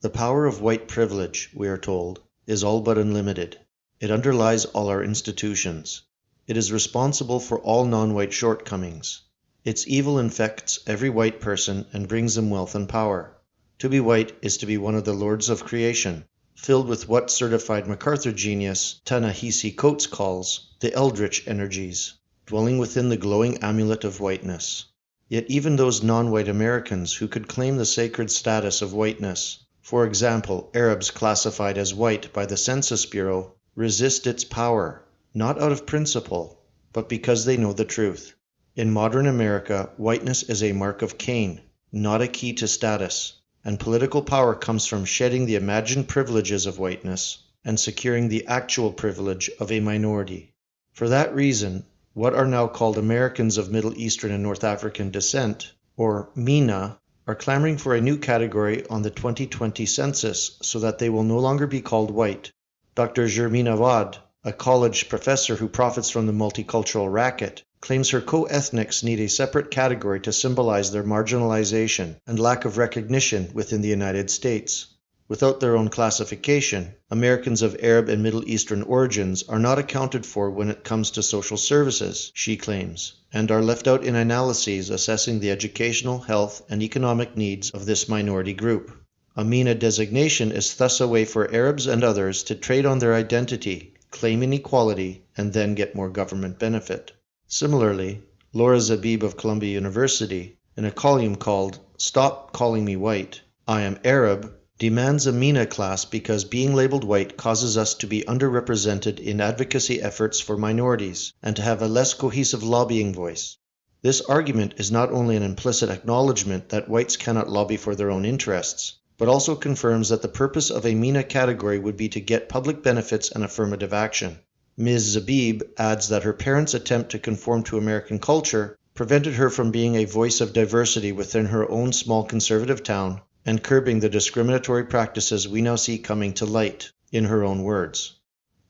The power of white privilege, we are told, is all but unlimited. It underlies all our institutions. It is responsible for all non-white shortcomings. Its evil infects every white person and brings them wealth and power. To be white is to be one of the lords of creation, filled with what certified MacArthur genius Ta-Nehisi Coates calls the eldritch energies, dwelling within the glowing amulet of whiteness. Yet even those non-white Americans who could claim the sacred status of whiteness, for example, Arabs classified as white by the Census Bureau, resist its power, not out of principle, but because they know the truth. In modern America, whiteness is a mark of Cain, not a key to status, and political power comes from shedding the imagined privileges of whiteness and securing the actual privilege of a minority. For that reason, what are now called Americans of Middle Eastern and North African descent, or MENA, are clamoring for a new category on the 2020 census so that they will no longer be called white. Dr. Jermeen Awad, a college professor who profits from the multicultural racket, claims her co-ethnics need a separate category to symbolize their marginalization and lack of recognition within the United States. Without their own classification, Americans of Arab and Middle Eastern origins are not accounted for when it comes to social services, she claims, and are left out in analyses assessing the educational, health, and economic needs of this minority group. A MENA designation is thus a way for Arabs and others to trade on their identity, claim inequality, and then get more government benefit. Similarly, Laura Zabib of Columbia University, in a column called "Stop Calling Me White, I Am Arab," demands a MENA class because being labeled white causes us to be underrepresented in advocacy efforts for minorities and to have a less cohesive lobbying voice. This argument is not only an implicit acknowledgement that whites cannot lobby for their own interests, but also confirms that the purpose of a MENA category would be to get public benefits and affirmative action. Ms. Zabib adds that her parents' attempt to conform to American culture prevented her from being a voice of diversity within her own small conservative town and curbing the discriminatory practices we now see coming to light, in her own words.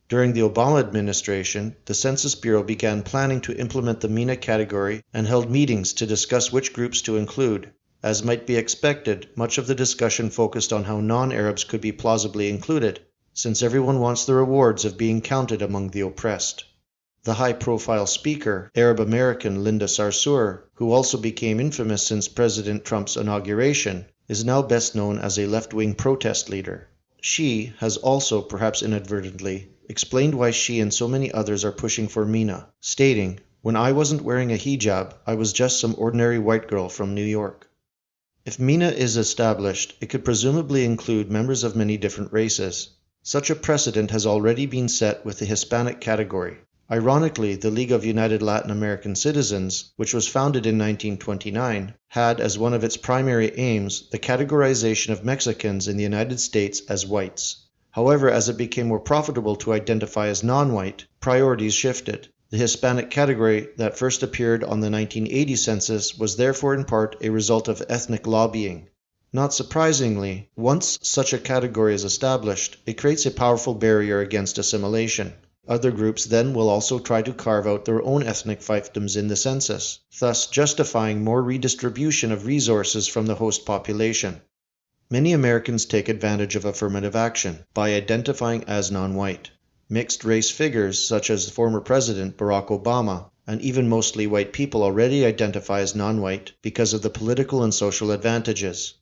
During the Obama administration, the Census Bureau began planning to implement the MENA category and held meetings to discuss which groups to include. As might be expected, much of the discussion focused on how non-Arabs could be plausibly included, since everyone wants the rewards of being counted among the oppressed. The high-profile speaker, Arab-American Linda Sarsour, who also became infamous since President Trump's inauguration, is now best known as a left-wing protest leader. She has also, perhaps inadvertently, explained why she and so many others are pushing for MENA, stating, "When I wasn't wearing a hijab, I was just some ordinary white girl from New York." If MENA is established, it could presumably include members of many different races. Such a precedent has already been set with the Hispanic category. Ironically, the League of United Latin American Citizens, which was founded in 1929, had as one of its primary aims the categorization of Mexicans in the United States as whites. However, as it became more profitable to identify as non-white, priorities shifted. The Hispanic category that first appeared on the 1980 census was therefore in part a result of ethnic lobbying. Not surprisingly, once such a category is established, it creates a powerful barrier against assimilation. Other groups then will also try to carve out their own ethnic fiefdoms in the census, thus justifying more redistribution of resources from the host population. Many Americans take advantage of affirmative action by identifying as non-white. Mixed-race figures such as former President Barack Obama and even mostly white people already identify as non-white because of the political and social advantages.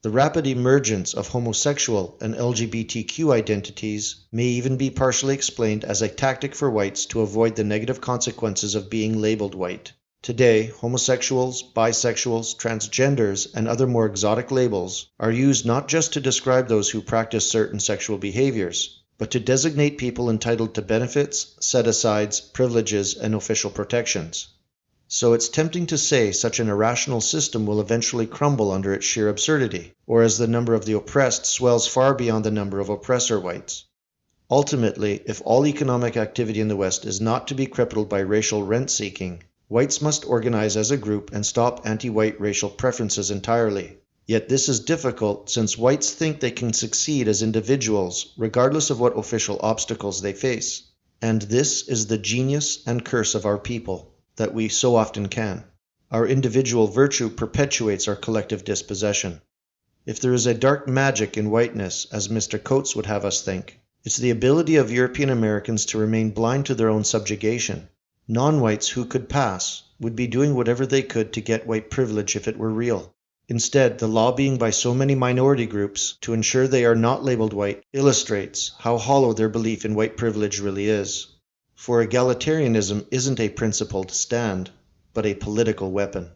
The rapid emergence of homosexual and LGBTQ identities may even be partially explained as a tactic for whites to avoid the negative consequences of being labeled white. Today, homosexuals, bisexuals, transgenders, and other more exotic labels are used not just to describe those who practice certain sexual behaviors, but to designate people entitled to benefits, set-asides, privileges, and official protections. So it's tempting to say such an irrational system will eventually crumble under its sheer absurdity, or as the number of the oppressed swells far beyond the number of oppressor whites. Ultimately, if all economic activity in the West is not to be crippled by racial rent-seeking, whites must organize as a group and stop anti-white racial preferences entirely. Yet this is difficult since whites think they can succeed as individuals regardless of what official obstacles they face. And this is the genius and curse of our people, that we so often can. Our individual virtue perpetuates our collective dispossession. If there is a dark magic in whiteness, as Mr. Coates would have us think, it's the ability of European Americans to remain blind to their own subjugation. Non-whites who could pass would be doing whatever they could to get white privilege if it were real. Instead, the lobbying by so many minority groups to ensure they are not labeled white illustrates how hollow their belief in white privilege really is. For egalitarianism isn't a principled stand, but a political weapon.